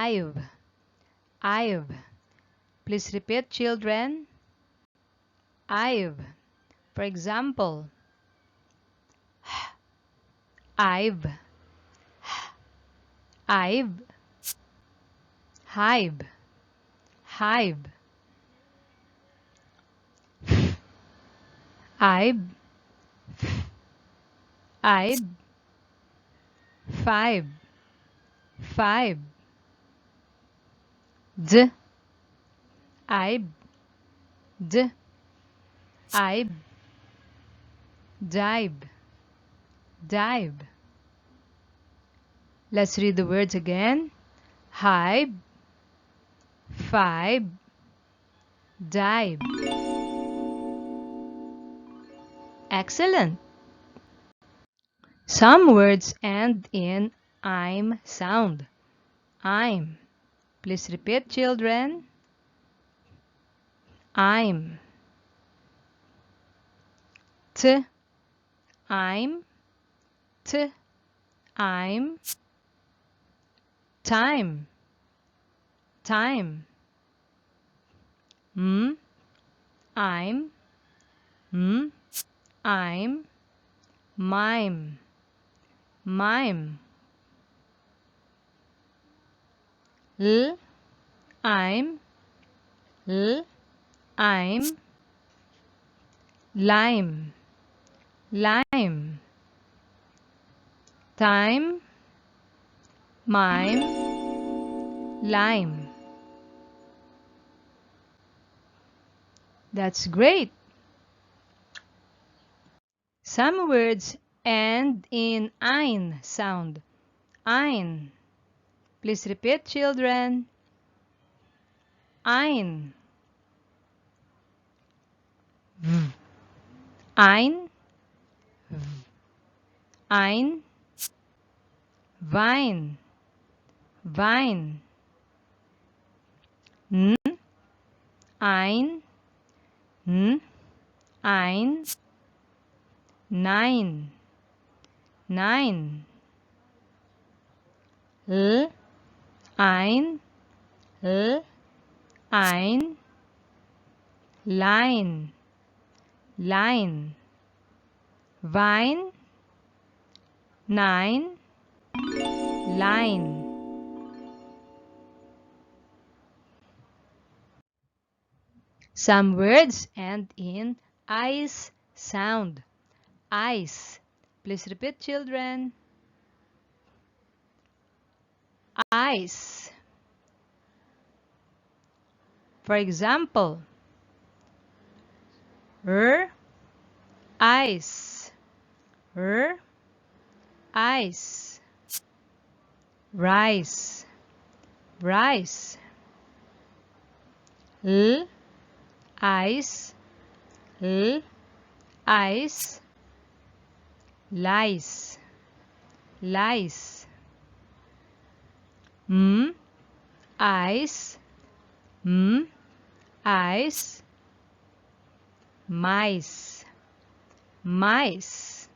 I've. I've. Please repeat, children. I've. For example, I've. I've. Hive. Hive. I've. I've. Five. Five. D. I've. D. I've. Dive. Dive. Let's read the words again. Hive. Five. Dive. Excellent. Some words end in I'm sound. I'm. Please repeat, children. I'm. T. I'm. T. I'm. Time. Time. M. I'm. M. I'm. Mime. Mime. L. I'm. L. I'm. Lime. Lime. Time. Mime. Lime. That's great. Some words end in ein sound. Ein. Please repeat, children. Ein. V. Ein. V. Ein. Vine. Vine. N. Ein. N. Ein. Nine. Nine. L. Ein. L. Ein. Line. Line. Vine. Nine. Line. Some words end in ice sound. Ice. Please repeat, children. Ice. For example, ice. Ice. Rice. Rice. Ice. Ice. Lice. Lice. Ice. Ice. Mice. Mice.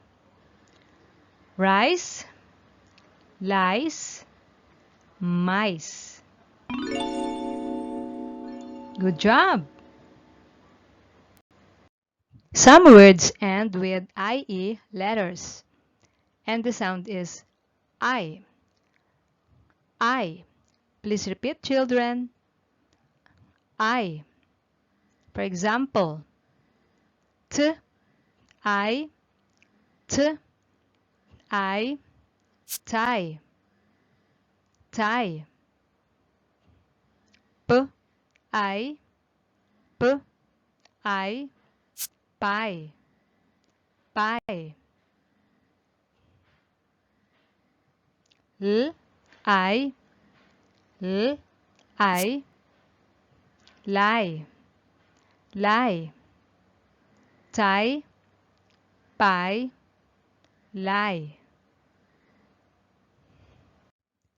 Rice. Lice. Mice. Good job. Some words end with IE letters, and the sound is I. I. Please repeat, children. I. For example, T. I. T. I. Tie. Tie. P. I. P. I. Pie. Pie. L. I. L. I. Lie. Lie. Tie. Pie. Lie.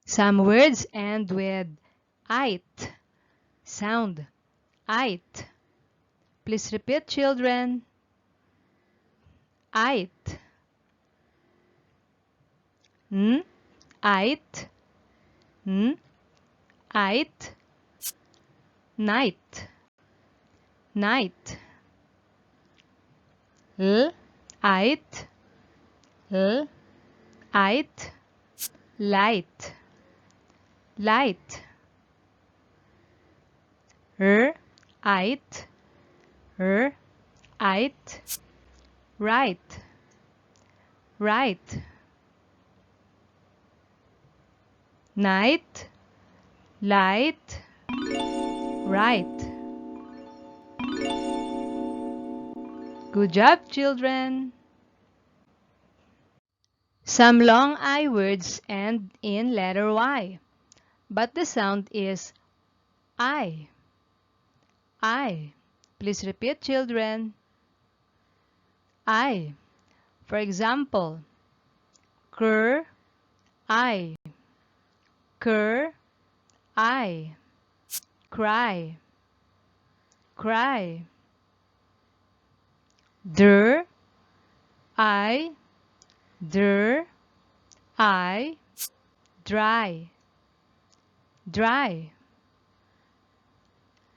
Some words end with ight sound. Ight. Please repeat, children. Ight. Ight. ight, night, night. L, ight, l, ight, light, light. R, ight, r, ight, right, right. Night, light, right. Good job, children. Some long I words end in letter Y, but the sound is I. I. Please repeat, children. I. For example, cur, I. Cur, I. Cry, cry. Der, I. Der, I. Dry, dry.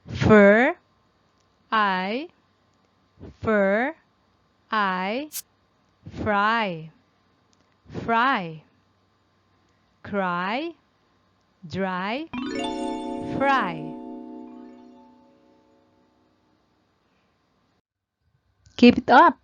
Fur, I. Fur, I. Fry, fry. Cry, dry, fry. Keep it up.